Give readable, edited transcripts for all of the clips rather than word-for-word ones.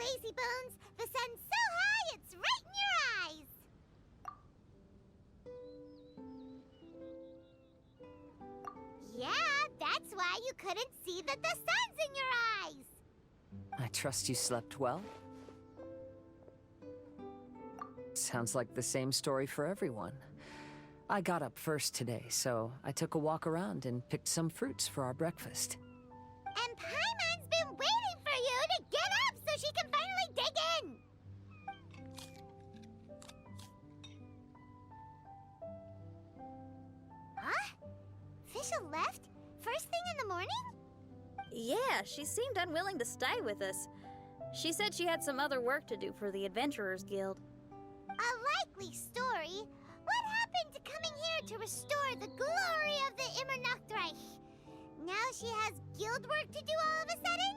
lazy bones. The sun's so high, it's right in your eyes. Yeah, that's why you couldn't see that the sun's in your eyes. I trust you slept well. Sounds like the same story for everyone. I got up first today, so I took a walk around and picked some fruits for our breakfast. And Paimon's been waiting for you to get up so she can finally dig in. Huh? Fisher left? First thing in the morning? Yeah, she seemed unwilling to stay with us. She said she had some other work to do for the Adventurers Guild. A likely story. What happened to coming here to restore the glory of the Immernachtreich? Now she has guild work to do all of a sudden?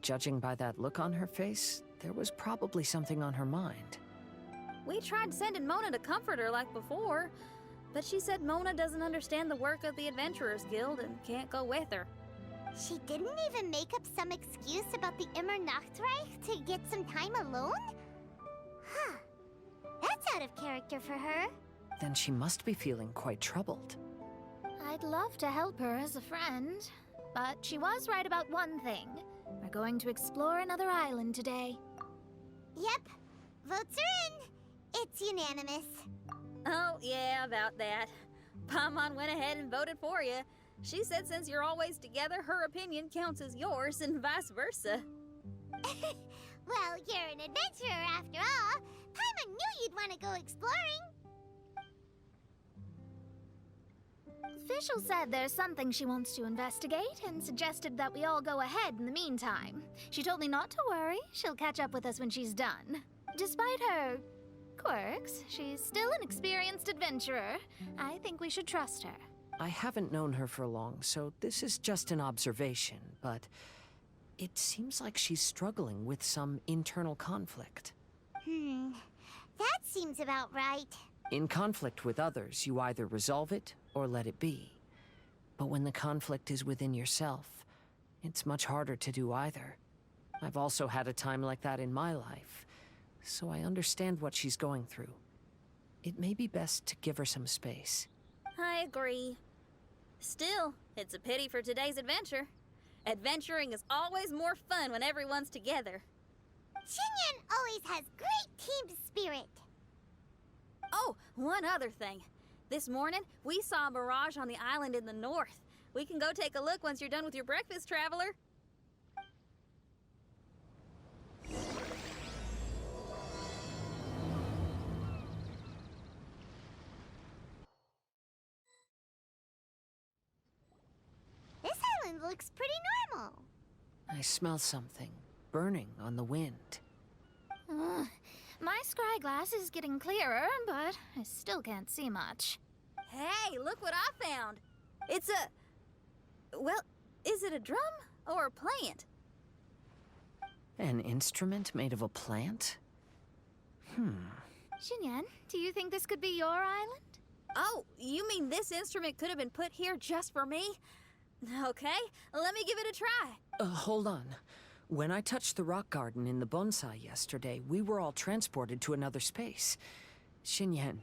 Judging by that look on her face, there was probably something on her mind. We tried sending Mona to comfort her like before, but she said Mona doesn't understand the work of the Adventurers Guild and can't go with her. She didn't even make up some excuse about the Immernachtreich to get some time alone? Huh. That's out of character for her. Then she must be feeling quite troubled. I'd love to help her as a friend, but she was right about one thing. We're going to explore another island today. Yep. Votes are in. It's unanimous. Oh, yeah, about that. Paimon went ahead and voted for you. She said since you're always together, her opinion counts as yours and vice versa. Well, you're an adventurer after all. Paimon knew you'd want to go exploring. Fischl said there's something she wants to investigate and suggested that we all go ahead in the meantime. She told me not to worry. She'll catch up with us when she's done. Despite her quirks, she's still an experienced adventurer. I think we should trust her. I haven't known her for long, so this is just an observation, but it seems like she's struggling with some internal conflict. That seems about right. In conflict with others, you either resolve it or let it be. But when the conflict is within yourself, it's much harder to do either. I've also had a time like that in my life, so I understand what she's going through. It may be best to give her some space. I agree. Still, it's a pity for today's adventure. Adventuring is always more fun when everyone's together. Xinyan always has great team spirit. Oh, one other thing. This morning, we saw a Mirage on the island in the north. We can go take a look once you're done with your breakfast, traveler. This island looks pretty normal. I smell something burning on the wind. My scry glass is getting clearer, but I still can't see much. Hey, look what I found. It's a... well, is it a drum or a plant? An instrument made of a plant? Xinyan, do you think this could be your island? Oh, you mean this instrument could have been put here just for me? Okay, let me give it a try. Hold on. When I touched the rock garden in the bonsai yesterday, we were all transported to another space. Xinyan,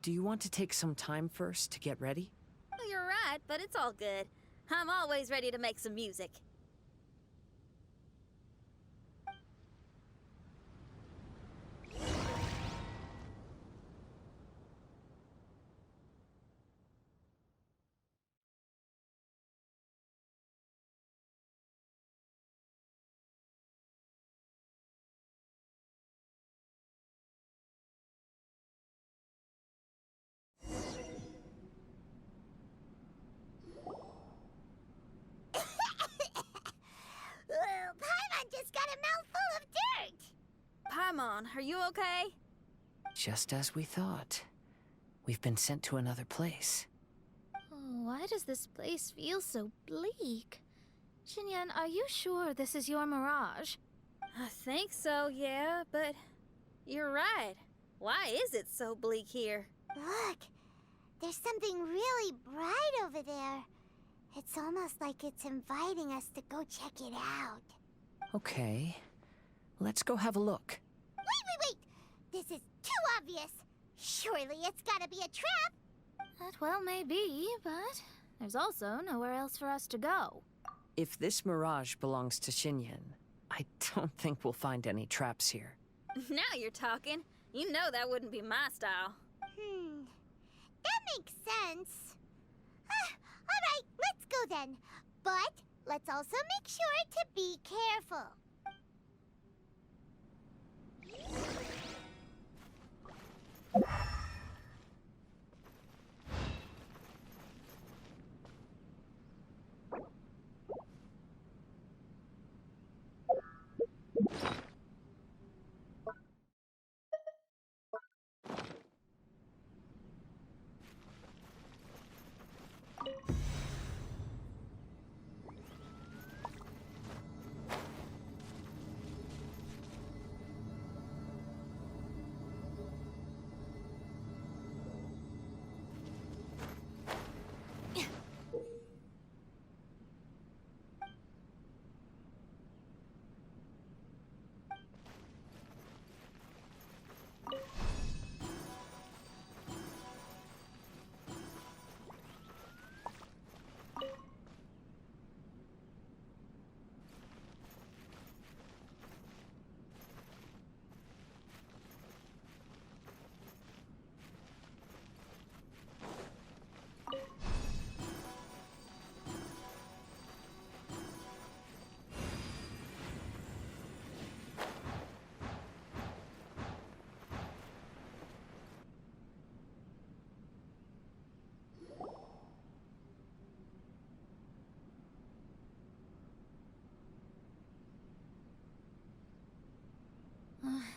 do you want to take some time first to get ready? Well, you're right, but it's all good. I'm always ready to make some music. Paimon just got a mouthful of dirt. Paimon, are you okay? Just as we thought. We've been sent to another place. Oh, why does this place feel so bleak? Xinyan, are you sure this is your Mirage? I think so, yeah, but you're right. Why is it so bleak here? Look, there's something really bright over there. It's almost like it's inviting us to go check it out. Okay. Let's go have a look. Wait! This is too obvious. Surely it's gotta be a trap. That well may be, but there's also nowhere else for us to go. If this Mirage belongs to Xinyan, I don't think we'll find any traps here. Now you're talking. You know that wouldn't be my style. That makes sense. Alright, let's go then. But let's also make sure to be careful.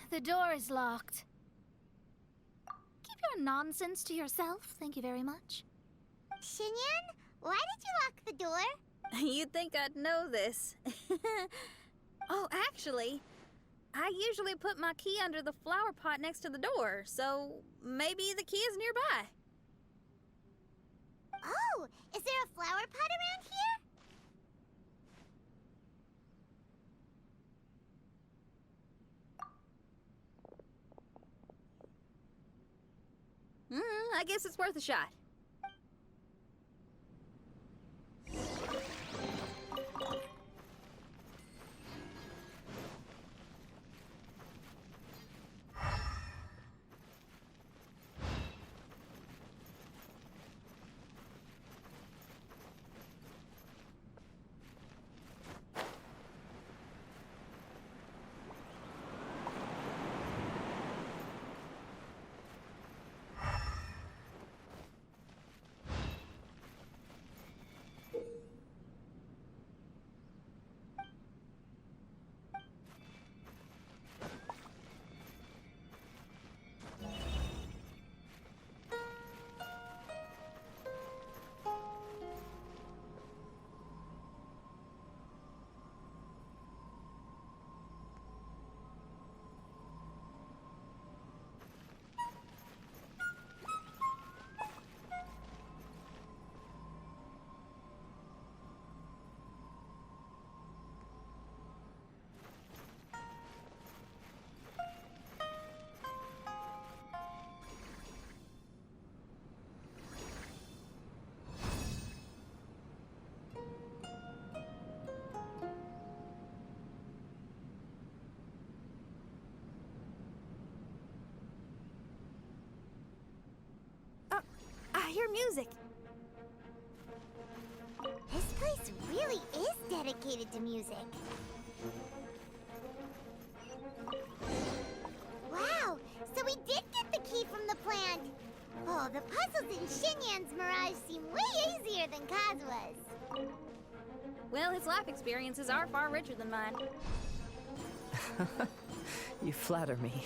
The door is locked. Keep your nonsense to yourself, thank you very much. Xinyan, why did you lock the door? You'd think I'd know this. Oh, actually, I usually put my key under the flower pot next to the door, so maybe the key is nearby. Oh, is there a flower pot around here? I guess it's worth a shot. I hear music. This place really is dedicated to music. Wow, so we did get the key from the plant. Oh, the puzzles in Xinyan's Mirage seem way easier than Kazua's. Well, his life experiences are far richer than mine. You flatter me.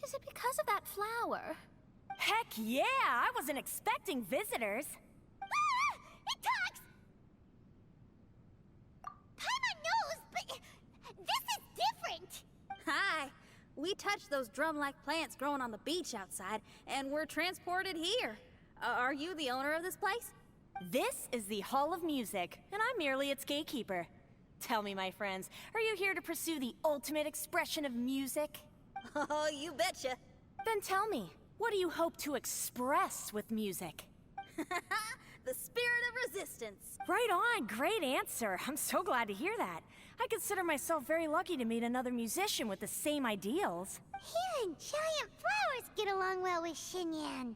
Is it because of that flower? Heck yeah! I wasn't expecting visitors. Ah! It talks! Paimon knows, but this is different! Hi! We touched those drum-like plants growing on the beach outside, and we're transported here. Are you the owner of this place? This is the Hall of Music, and I'm merely its gatekeeper. Tell me, my friends, are you here to pursue the ultimate expression of music? Oh, you betcha. Then tell me, what do you hope to express with music? The spirit of resistance. Right on, great answer. I'm so glad to hear that. I consider myself very lucky to meet another musician with the same ideals. Even giant flowers get along well with Xinyan.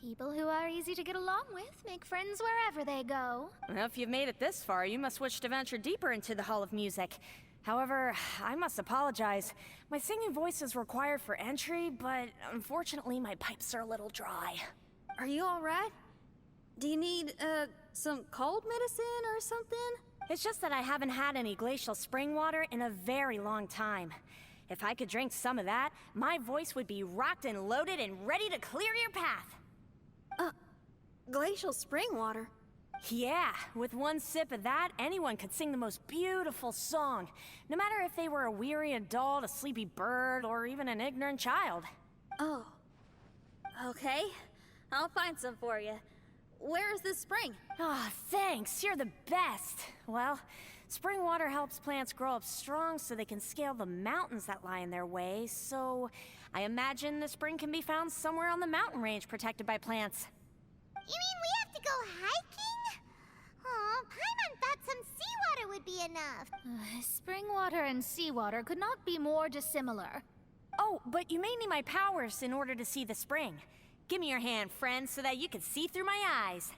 People who are easy to get along with make friends wherever they go. Well, if you've made it this far, you must wish to venture deeper into the Hall of Music. However, I must apologize. My singing voice is required for entry, but unfortunately my pipes are a little dry. Are you alright? Do you need, some cold medicine or something? It's just that I haven't had any glacial spring water in a very long time. If I could drink some of that, my voice would be rocked and loaded and ready to clear your path. Glacial spring water? Yeah, with one sip of that, anyone could sing the most beautiful song, no matter if they were a weary adult, a sleepy bird, or even an ignorant child. Oh. Okay. I'll find some for you. Where is this spring? Ah, thanks, you're the best. Well, spring water helps plants grow up strong so they can scale the mountains that lie in their way, so I imagine the spring can be found somewhere on the mountain range protected by plants. You mean we have to go hiking? Oh, Paimon thought some seawater would be enough. Spring water and seawater could not be more dissimilar. Oh, but you may need my powers in order to see the spring. Give me your hand, friend, so that you can see through my eyes.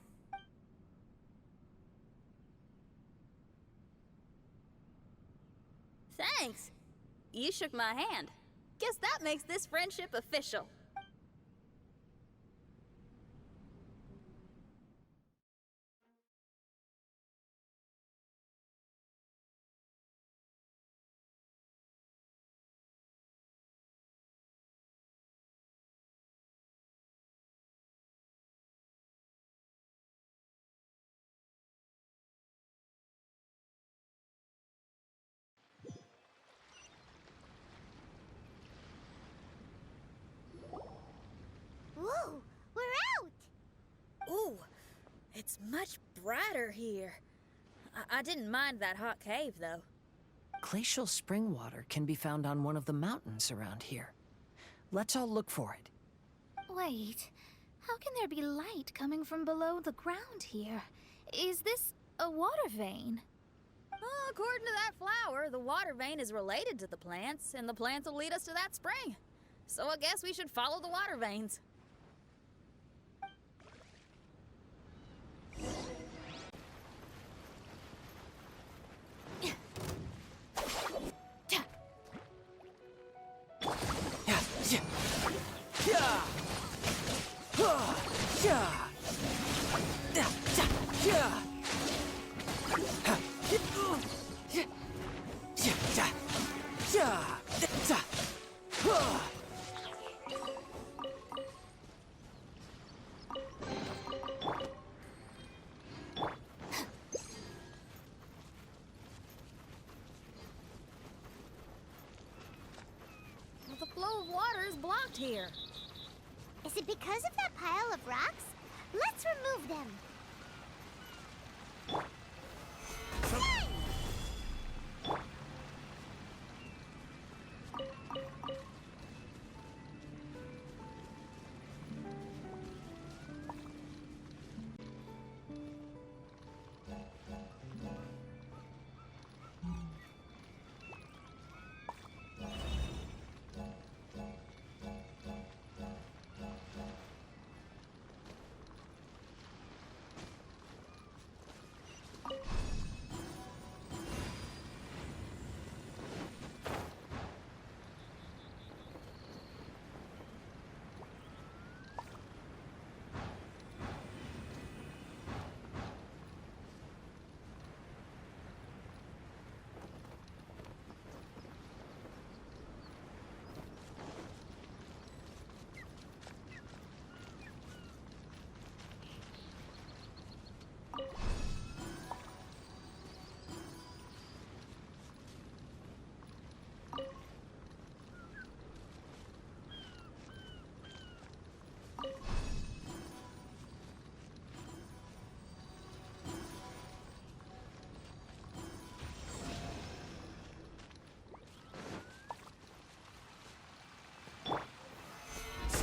Thanks. You shook my hand. Guess that makes this friendship official. Whoa, we're out! Ooh, it's much brighter here. I didn't mind that hot cave, though. Glacial spring water can be found on one of the mountains around here. Let's all look for it. Wait, how can there be light coming from below the ground here? Is this a water vein? According to that flower, the water vein is related to the plants, and the plants will lead us to that spring. So I guess we should follow the water veins. The flow of water is blocked here. Is it because of that pile of rocks? Let's remove them.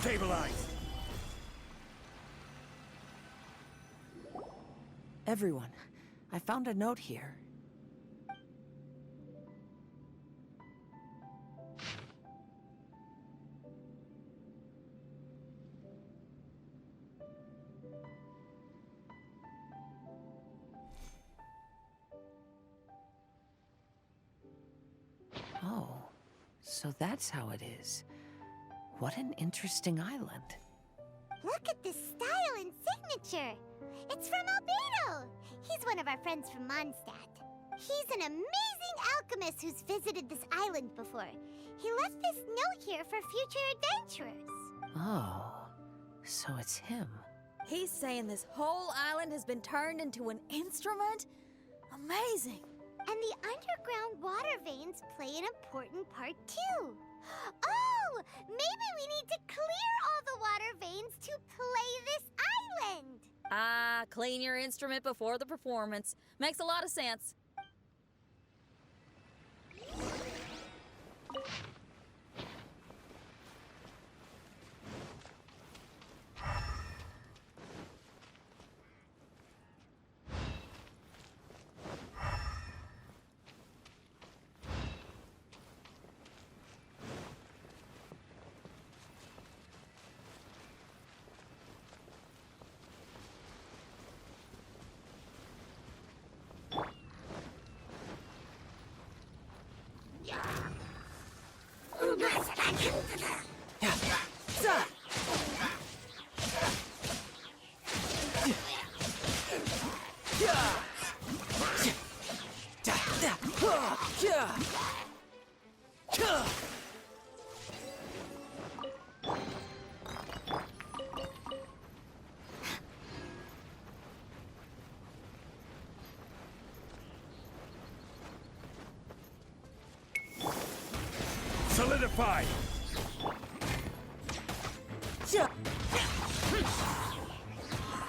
Stabilize! Everyone, I found a note here. Oh, so that's how it is. What an interesting island. Look at this style and signature. It's from Albedo. He's one of our friends from Mondstadt. He's an amazing alchemist who's visited this island before. He left this note here for future adventurers. Oh, so it's him. He's saying this whole island has been turned into an instrument? Amazing. And the underground water veins play an important part too. Oh, maybe we need to clear all the water veins to play this island. Ah, clean your instrument before the performance. Makes a lot of sense. Solidified!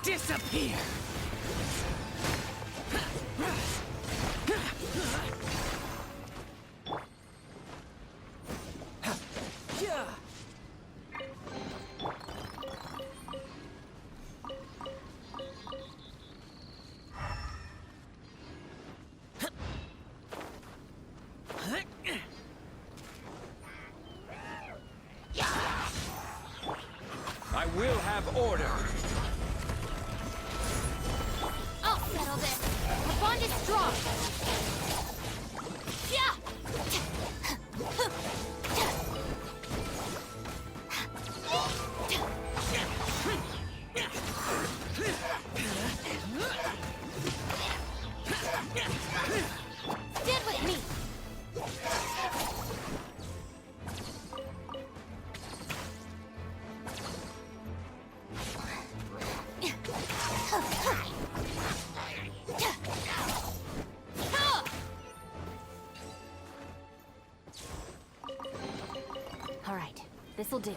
Disappear! I will have order! I'll settle this. The bond is strong. Yeah! Stand with me. All right, this'll do.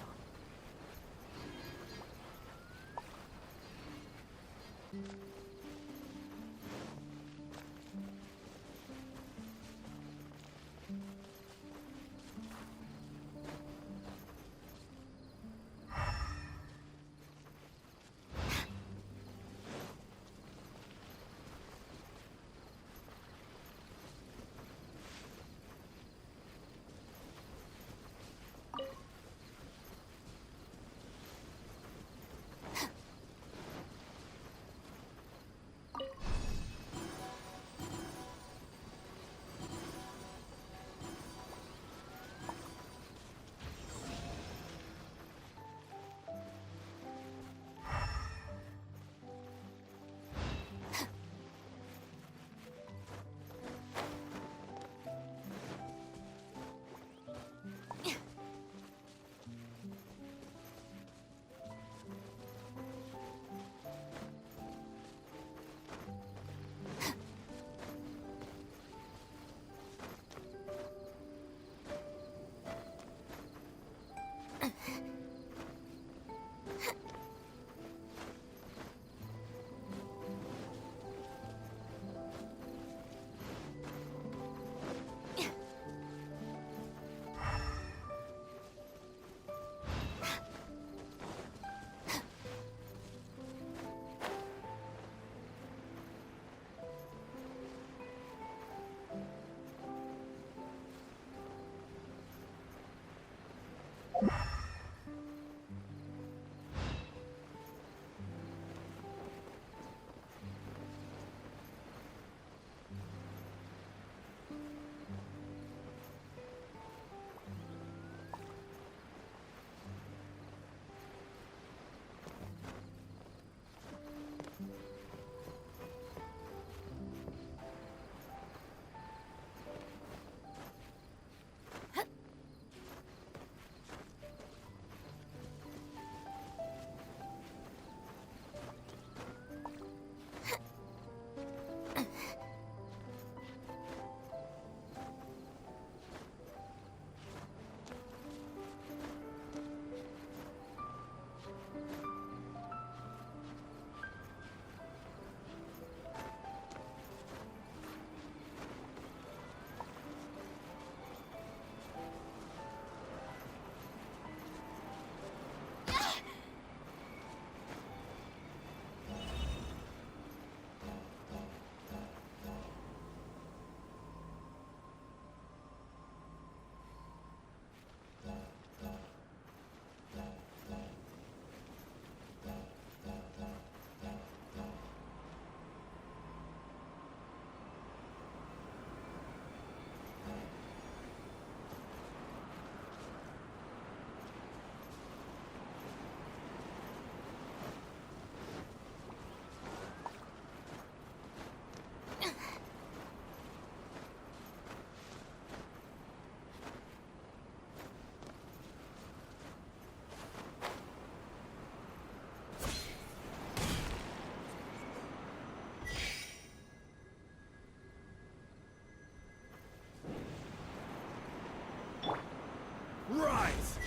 Rise!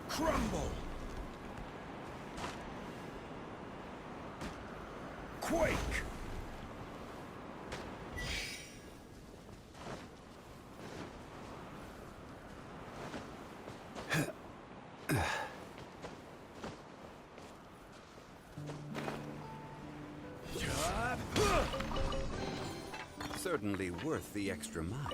Crumble! Quake! Certainly worth the extra mile.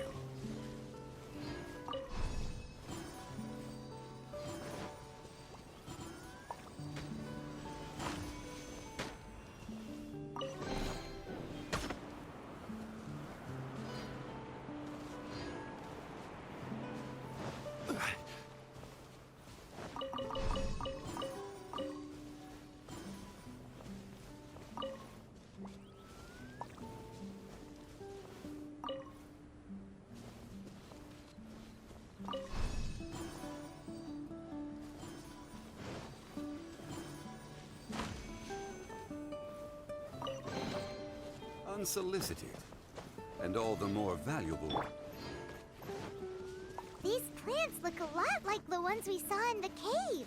Unsolicited, and all the more valuable. These plants look a lot like the ones we saw in the cave.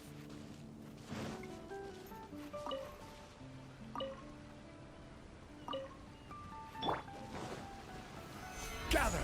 Gather!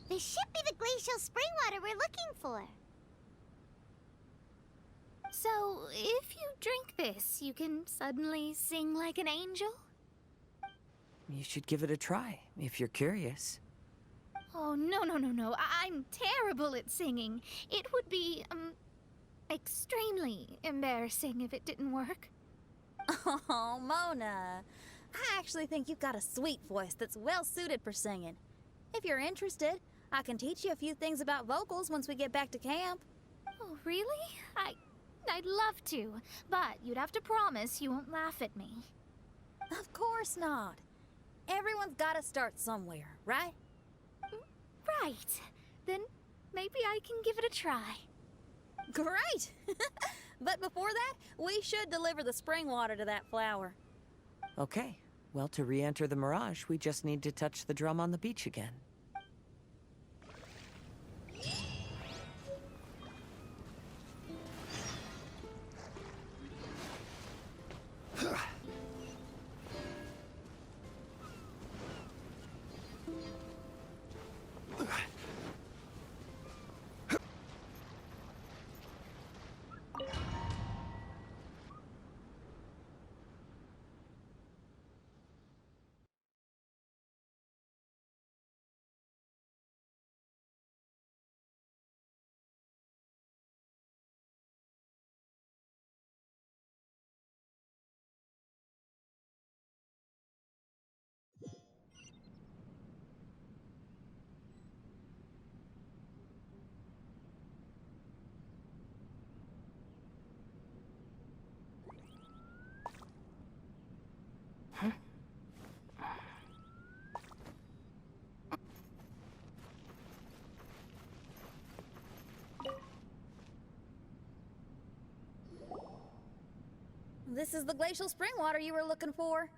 This should be the glacial spring water we're looking for. So, if you drink this, you can suddenly sing like an angel? You should give it a try, if you're curious. Oh, no. I'm terrible at singing. It would be, extremely embarrassing if it didn't work. Oh, Mona. I actually think you've got a sweet voice that's well suited for singing. If you're interested, I can teach you a few things about vocals once we get back to camp. Oh, really? I'd love to, but you'd have to promise you won't laugh at me. Of course not. Everyone's got to start somewhere, right? Right. Then maybe I can give it a try. Great! But before that, we should deliver the spring water to that flower. Okay. Well, to re-enter the Mirage, we just need to touch the drum on the beach again. This is the glacial spring water you were looking for.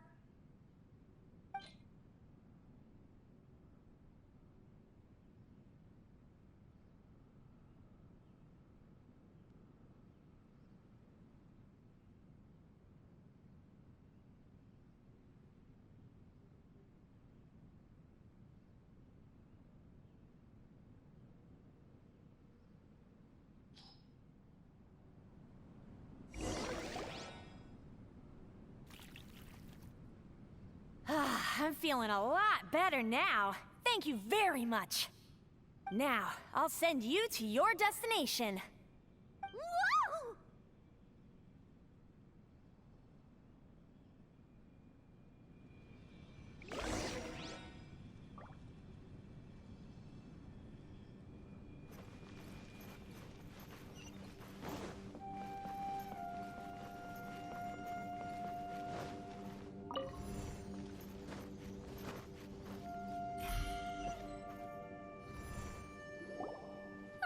I'm feeling a lot better now. Thank you very much. Now, I'll send you to your destination. Whoa!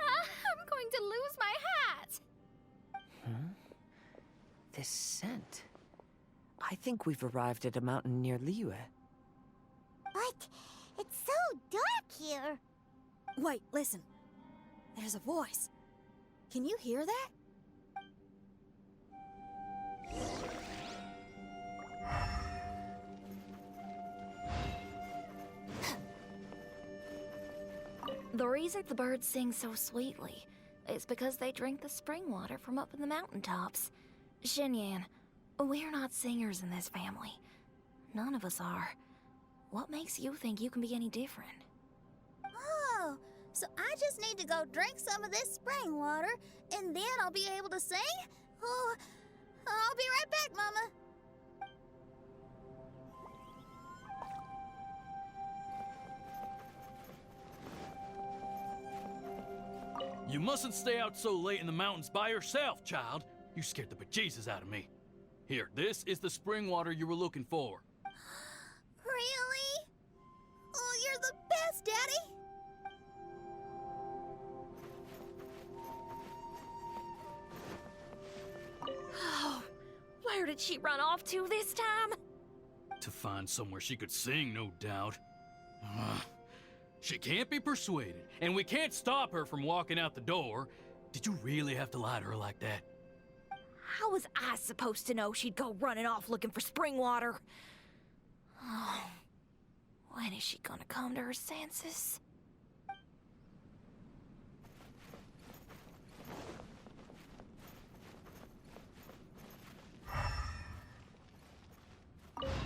I'm going to lose my hat. This scent. I think we've arrived at a mountain near Liyue. But it's so dark here. Wait, listen. There's a voice. Can you hear that? The reason the birds sing so sweetly is because they drink the spring water from up in the mountaintops. Xinyan, we're not singers in this family. None of us are. What makes you think you can be any different? Oh, so I just need to go drink some of this spring water, and then I'll be able to sing? Oh, I'll be right back, Mama. You mustn't stay out so late in the mountains by yourself, child. You scared the bejesus out of me. Here, this is the spring water you were looking for. Really? Oh, you're the best, Daddy. Oh, where did she run off to this time? To find somewhere she could sing, no doubt. Ugh. She can't be persuaded, and we can't stop her from walking out the door. Did you really have to lie to her like that? How was I supposed to know she'd go running off looking for spring water? Oh, when is she gonna come to her senses?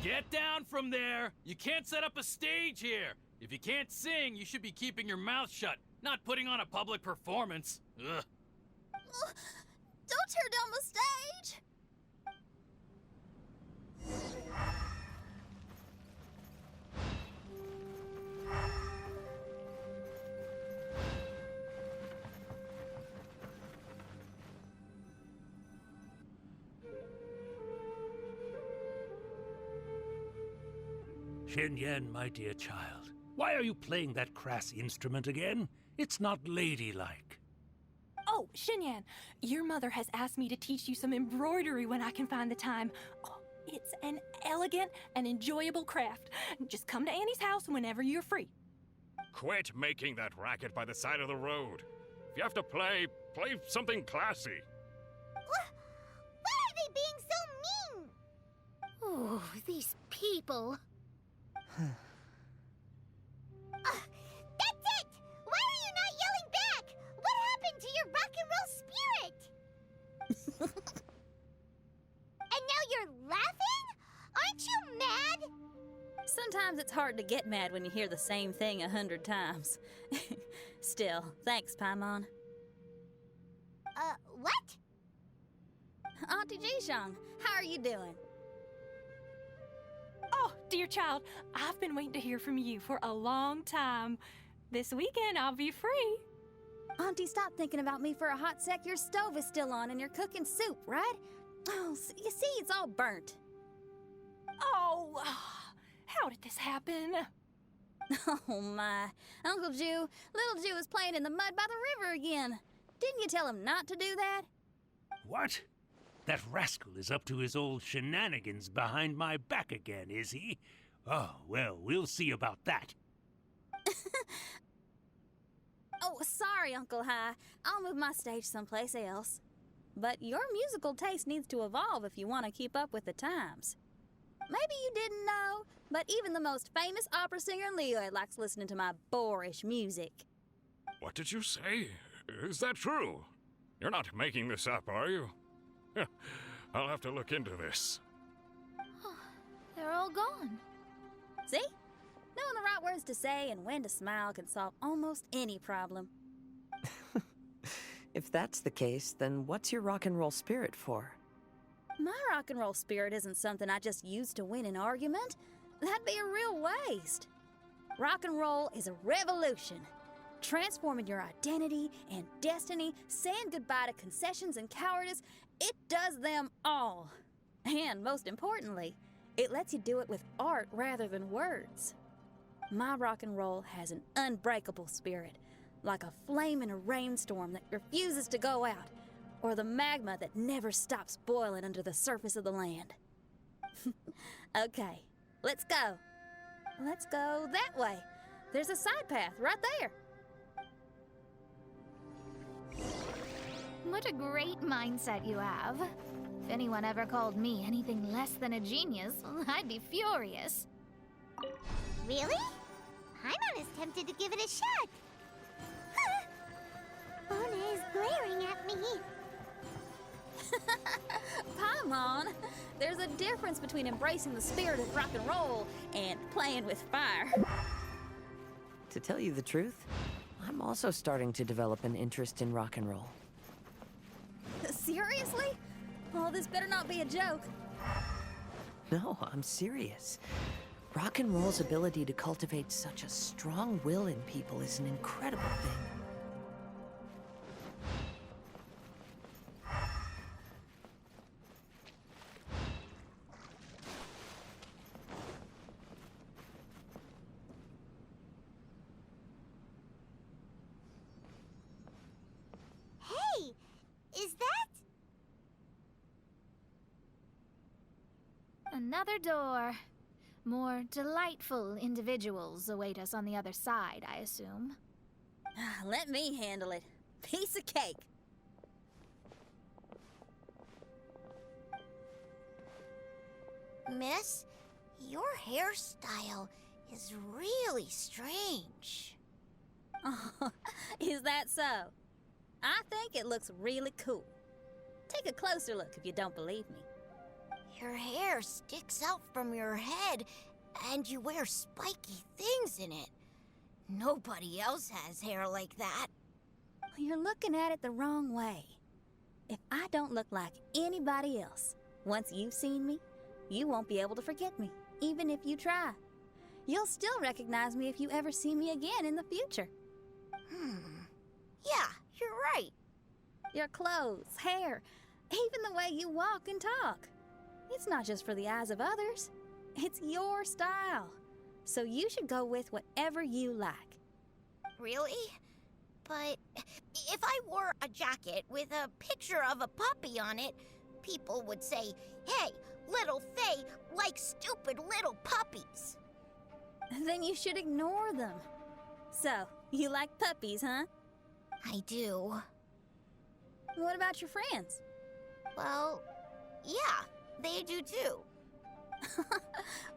Get down from there! You can't set up a stage here! If you can't sing, you should be keeping your mouth shut, not putting on a public performance. Ugh. Don't tear down the stage. Xinyan, my dear child, why are you playing that crass instrument again? It's not ladylike. Oh, Xinyan, your mother has asked me to teach you some embroidery when I can find the time. Oh, it's an elegant and enjoyable craft. Just come to Annie's house whenever you're free. Quit making that racket by the side of the road. If you have to play, play something classy. Why are they being so mean? Oh, these people. That's it! Why are you not yelling back? What happened to your rock and roll spirit? And now you're laughing? Aren't you mad? Sometimes it's hard to get mad when you hear the same thing 100 times. Still, thanks, Paimon. What? Auntie Jishang, how are you doing? Oh, dear child, I've been waiting to hear from you for a long time. This weekend, I'll be free. Auntie, stop thinking about me for a hot sec. Your stove is still on and you're cooking soup, right? Oh, you see, it's all burnt. Oh, how did this happen? Oh, my. Uncle Jew, little Jew is playing in the mud by the river again. Didn't you tell him not to do that? What? That rascal is up to his old shenanigans behind my back again, is he? Oh, well, we'll see about that. Oh, sorry, Uncle High. I'll move my stage someplace else. But your musical taste needs to evolve if you want to keep up with the times. Maybe you didn't know, but even the most famous opera singer in Liyue likes listening to my boorish music. What did you say? Is that true? You're not making this up, are you? I'll have to look into this. They're all gone. See? Knowing the right words to say and when to smile can solve almost any problem. If that's the case, then what's your rock and roll spirit for? My rock and roll spirit isn't something I just use to win an argument. That'd be a real waste. Rock and roll is a revolution. Transforming your identity and destiny, saying goodbye to concessions and cowardice, it does them all. And most importantly, it lets you do it with art rather than words. My rock and roll has an unbreakable spirit, like a flame in a rainstorm that refuses to go out, or the magma that never stops boiling under the surface of the land. Okay, let's go. Let's go that way. There's a side path right there. What a great mindset you have. If anyone ever called me anything less than a genius, I'd be furious. Really? I'm not as tempted to give it a shot. Mona is glaring at me. Paimon, there's a difference between embracing the spirit of rock and roll and playing with fire. To tell you the truth, I'm also starting to develop an interest in rock and roll. Seriously? Oh, this better not be a joke. No, I'm serious. Rock and roll's ability to cultivate such a strong will in people is an incredible thing. Hey, is that? Another door. More delightful individuals await us on the other side, I assume. Let me handle it. Piece of cake. Miss, your hairstyle is really strange. Oh, is that so? I think it looks really cool. Take a closer look if you don't believe me. Your hair sticks out from your head, and you wear spiky things in it. Nobody else has hair like that. You're looking at it the wrong way. If I don't look like anybody else, once you've seen me, you won't be able to forget me, even if you try. You'll still recognize me if you ever see me again in the future. Yeah, you're right. Your clothes, hair, even the way you walk and talk. It's not just for the eyes of others. It's your style. So you should go with whatever you like. Really? But if I wore a jacket with a picture of a puppy on it, people would say, "Hey, little Faye likes stupid little puppies." Then you should ignore them. So, you like puppies, huh? I do. What about your friends? Well, yeah, they do too.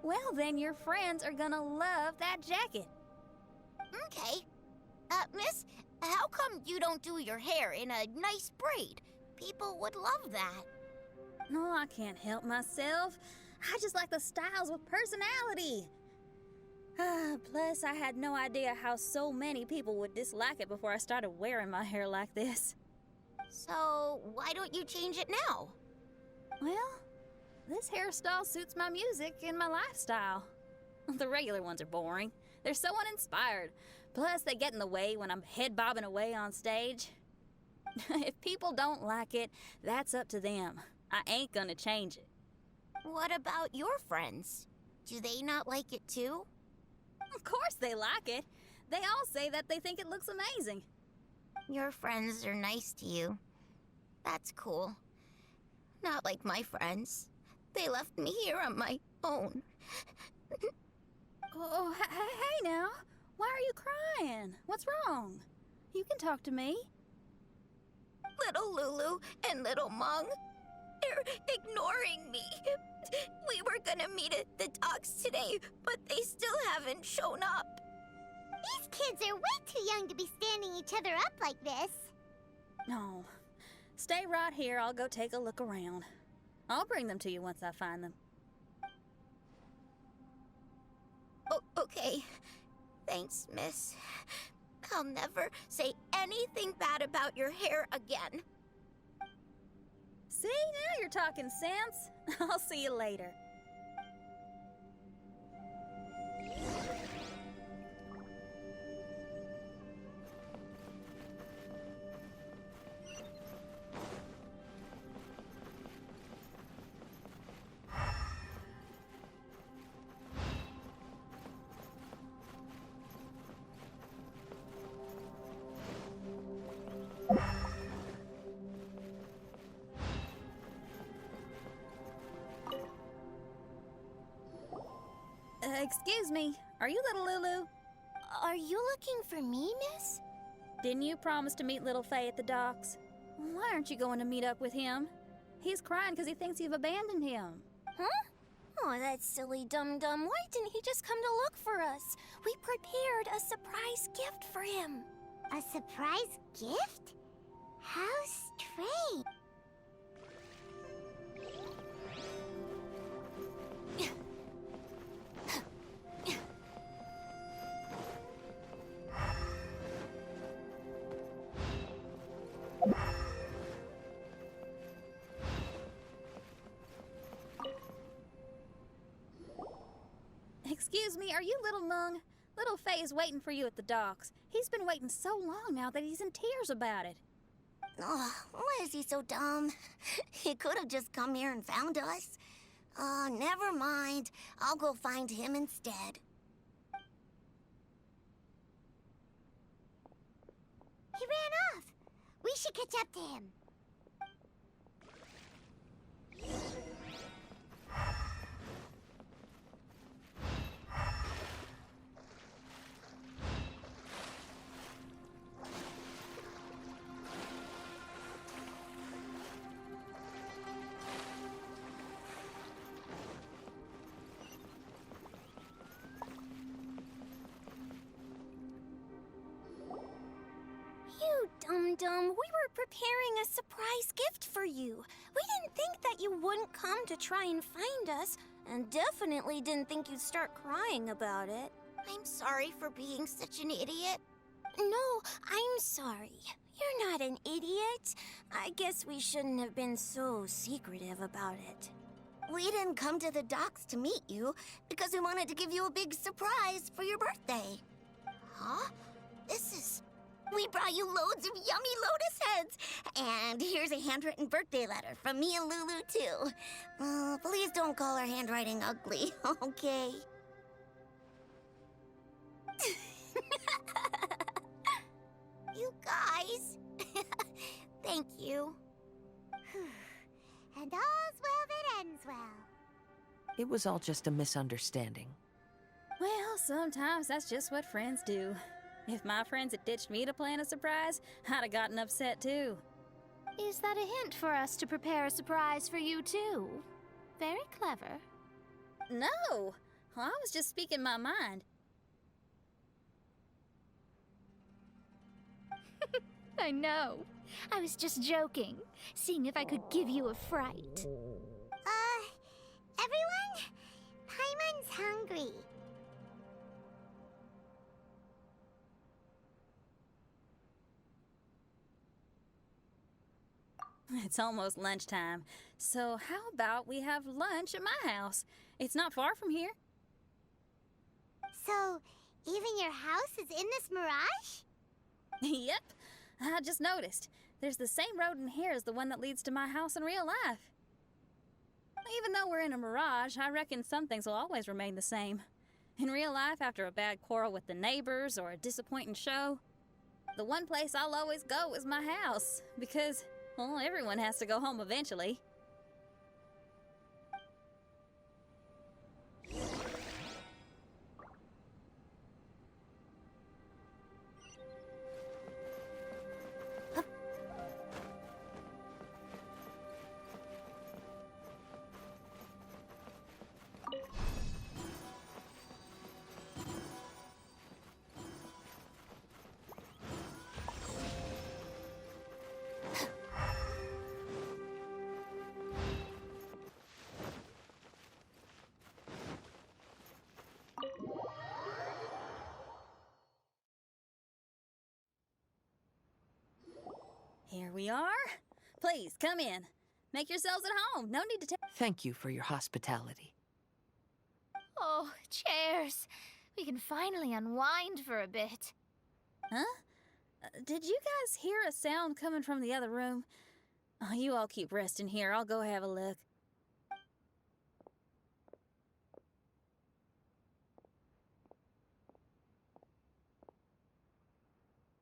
Well, then your friends are gonna love that jacket. Okay. Miss, how come you don't do your hair in a nice braid? People would love that. No, I can't help myself. I just like the styles with personality. Plus, I had no idea how so many people would dislike it before I started wearing my hair like this. So, why don't you change it now? Well, this hairstyle suits my music and my lifestyle. The regular ones are boring. They're so uninspired. Plus, they get in the way when I'm head bobbing away on stage. If people don't like it, that's up to them. I ain't gonna change it. What about your friends? Do they not like it too? Of course they like it. They all say that they think it looks amazing. Your friends are nice to you. That's cool. Not like my friends. They left me here on my own. Oh, hey now. Why are you crying? What's wrong? You can talk to me. Little Lulu and little Mung, they're ignoring me. We were gonna meet at the docks today, but they still haven't shown up. These kids are way too young to be standing each other up like this. No. Stay right here. I'll go take a look around. I'll bring them to you once I find them. Okay. Thanks, miss. I'll never say anything bad about your hair again. See, now you're talking sense. I'll see you later. Excuse me, are you little Lulu? Are you looking for me, miss? Didn't you promise to meet little Faye at the docks? Why aren't you going to meet up with him? He's crying because he thinks you've abandoned him. Huh? Oh, that silly dum-dum. Why didn't he just come to look for us? We prepared a surprise gift for him. A surprise gift? How strange. Excuse me, are you little Mung? Little Faye is waiting for you at the docks. He's been waiting so long now that he's in tears about it. Oh, why is he so dumb? He could have just come here and found us. Oh, never mind. I'll go find him instead. He ran off. We should catch up to him. You dum-dum, we were preparing a surprise gift for you. We didn't think that you wouldn't come to try and find us, and definitely didn't think you'd start crying about it. I'm sorry for being such an idiot. No, I'm sorry. You're not an idiot. I guess we shouldn't have been so secretive about it. We didn't come to the docks to meet you because we wanted to give you a big surprise for your birthday. Huh? We brought you loads of yummy lotus heads. And here's a handwritten birthday letter from me and Lulu, too. Please don't call our handwriting ugly, okay? You guys. Thank you. And all's well that ends well. It was all just a misunderstanding. Well, sometimes that's just what friends do. If my friends had ditched me to plan a surprise, I'd have gotten upset too. Is that a hint for us to prepare a surprise for you, too? Very clever. No! I was just speaking my mind. I know. I was just joking, seeing if I could give you a fright. Everyone? Paimon's hungry. It's almost lunchtime, so how about we have lunch at my house? It's not far from here. So, even your house is in this mirage? Yep, I just noticed. There's the same road in here as the one that leads to my house in real life. Even though we're in a mirage, I reckon some things will always remain the same. In real life, after a bad quarrel with the neighbors or a disappointing show, the one place I'll always go is my house, because, well, everyone has to go home eventually. we are. Please, come in. Make yourselves at home. No need to take... Thank you for your hospitality. Oh, chairs. We can finally unwind for a bit. Huh? Did you guys hear a sound coming from the other room? Oh, you all keep resting here. I'll go have a look.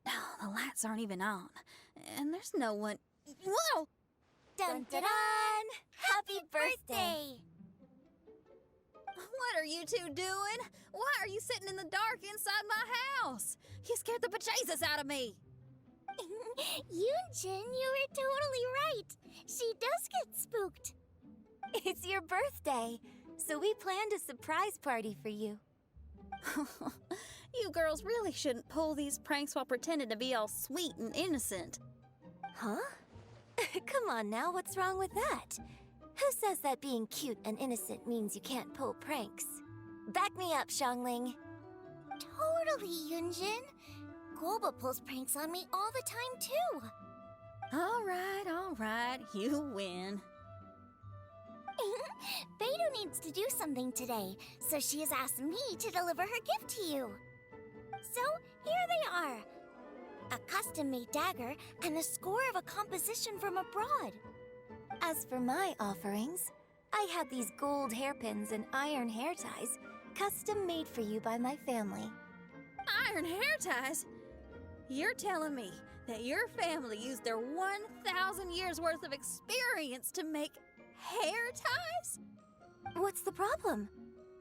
Oh, the lights aren't even on. And there's no one... Whoa! Dun dun dun! Happy birthday! What are you two doing? Why are you sitting in the dark inside my house? You scared the bejesus out of me. Yunjin, you were totally right. She does get spooked. It's your birthday, so we planned a surprise party for you. You girls really shouldn't pull these pranks while pretending to be all sweet and innocent. Huh? Come on now, what's wrong with that? Who says that being cute and innocent means you can't pull pranks? Back me up, Xiangling. Totally, Yunjin. Guoba pulls pranks on me all the time, too. All right, you win. Beidou needs to do something today, so she has asked me to deliver her gift to you. So, here they are. A custom-made dagger and the score of a composition from abroad. As for my offerings, I have these gold hairpins and iron hair ties, custom made for you by my family. Iron hair ties? You're telling me that your family used their 1,000 years worth of experience to make hair ties? What's the problem?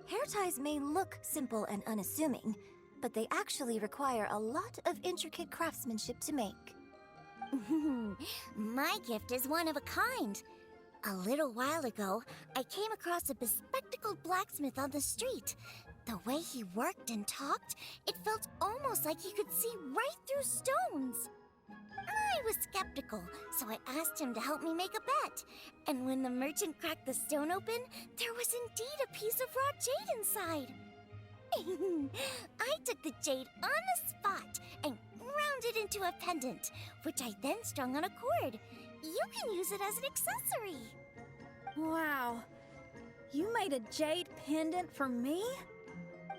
Hair ties may look simple and unassuming, but they actually require a lot of intricate craftsmanship to make. My gift is one of a kind. A little while ago, I came across a bespectacled blacksmith on the street. The way he worked and talked, it felt almost like he could see right through stones. I was skeptical, so I asked him to help me make a bet. And when the merchant cracked the stone open, there was indeed a piece of raw jade inside. I took the jade on the spot and ground it into a pendant, which I then strung on a cord. You can use it as an accessory. Wow. You made a jade pendant for me?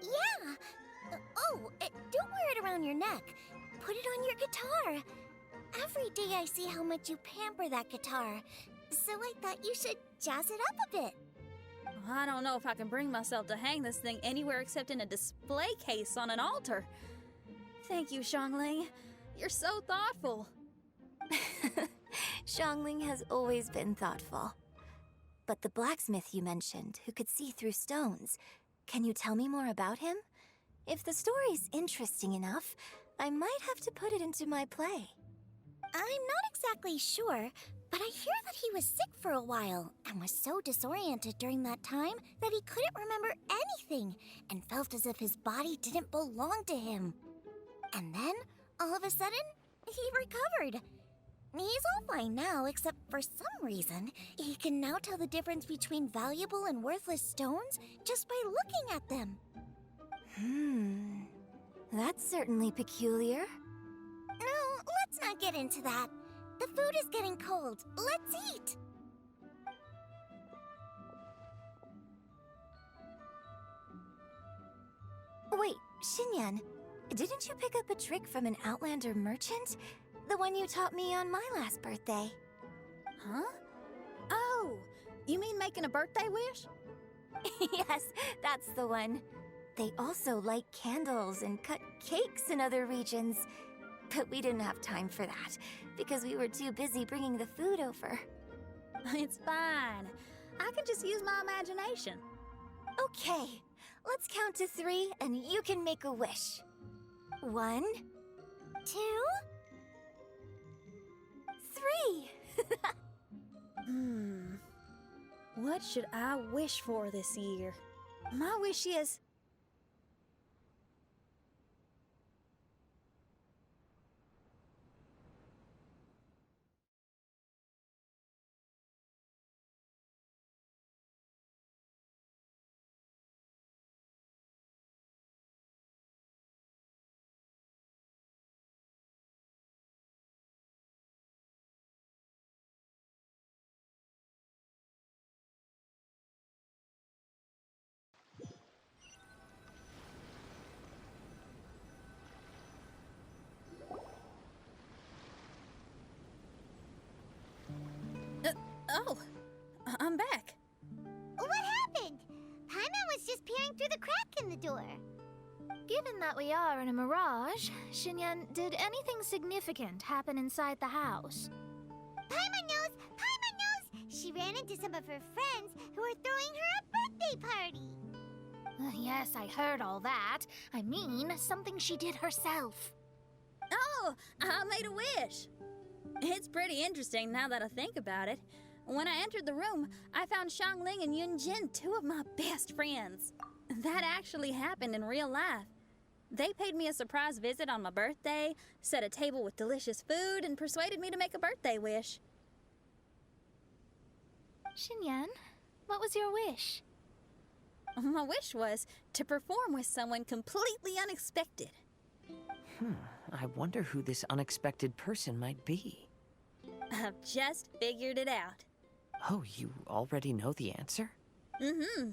Yeah. Don't wear it around your neck. Put it on your guitar. Every day I see how much you pamper that guitar, so I thought you should jazz it up a bit. I don't know if I can bring myself to hang this thing anywhere except in a display case on an altar. Thank you, Xiangling. You're so thoughtful. Xiangling has always been thoughtful. But the blacksmith you mentioned, who could see through stones, can you tell me more about him? If the story's interesting enough, I might have to put it into my play. I'm not exactly sure, but I hear that he was sick for a while and was so disoriented during that time that he couldn't remember anything and felt as if his body didn't belong to him. And then, all of a sudden, he recovered. He's all fine now, except for some reason, he can now tell the difference between valuable and worthless stones just by looking at them. That's certainly peculiar. No, let's not get into that. The food is getting cold. Let's eat! Wait, Xinyan, didn't you pick up a trick from an Outlander merchant? The one you taught me on my last birthday. Huh? Oh, you mean making a birthday wish? Yes, that's the one. They also light candles and cut cakes in other regions. But we didn't have time for that, because we were too busy bringing the food over. It's fine. I can just use my imagination. Okay, let's count to 3 and you can make a wish. 1, 2, 3. What should I wish for this year? My wish is... Oh, I'm back. What happened? Paimon was just peering through the crack in the door. Given that we are in a mirage, Xinyan, did anything significant happen inside the house? Paimon knows! Paimon knows! She ran into some of her friends who were throwing her a birthday party. Yes, I heard all that. I mean, something she did herself. Oh, I made a wish. It's pretty interesting now that I think about it. When I entered the room, I found Xiangling and Yunjin, two of my best friends. That actually happened in real life. They paid me a surprise visit on my birthday, set a table with delicious food, and persuaded me to make a birthday wish. Xinyan, what was your wish? My wish was to perform with someone completely unexpected. I wonder who this unexpected person might be. I've just figured it out. Oh, you already know the answer? Mm-hmm.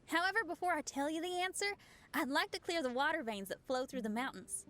However, before I tell you the answer, I'd like to clear the water veins that flow through the mountains.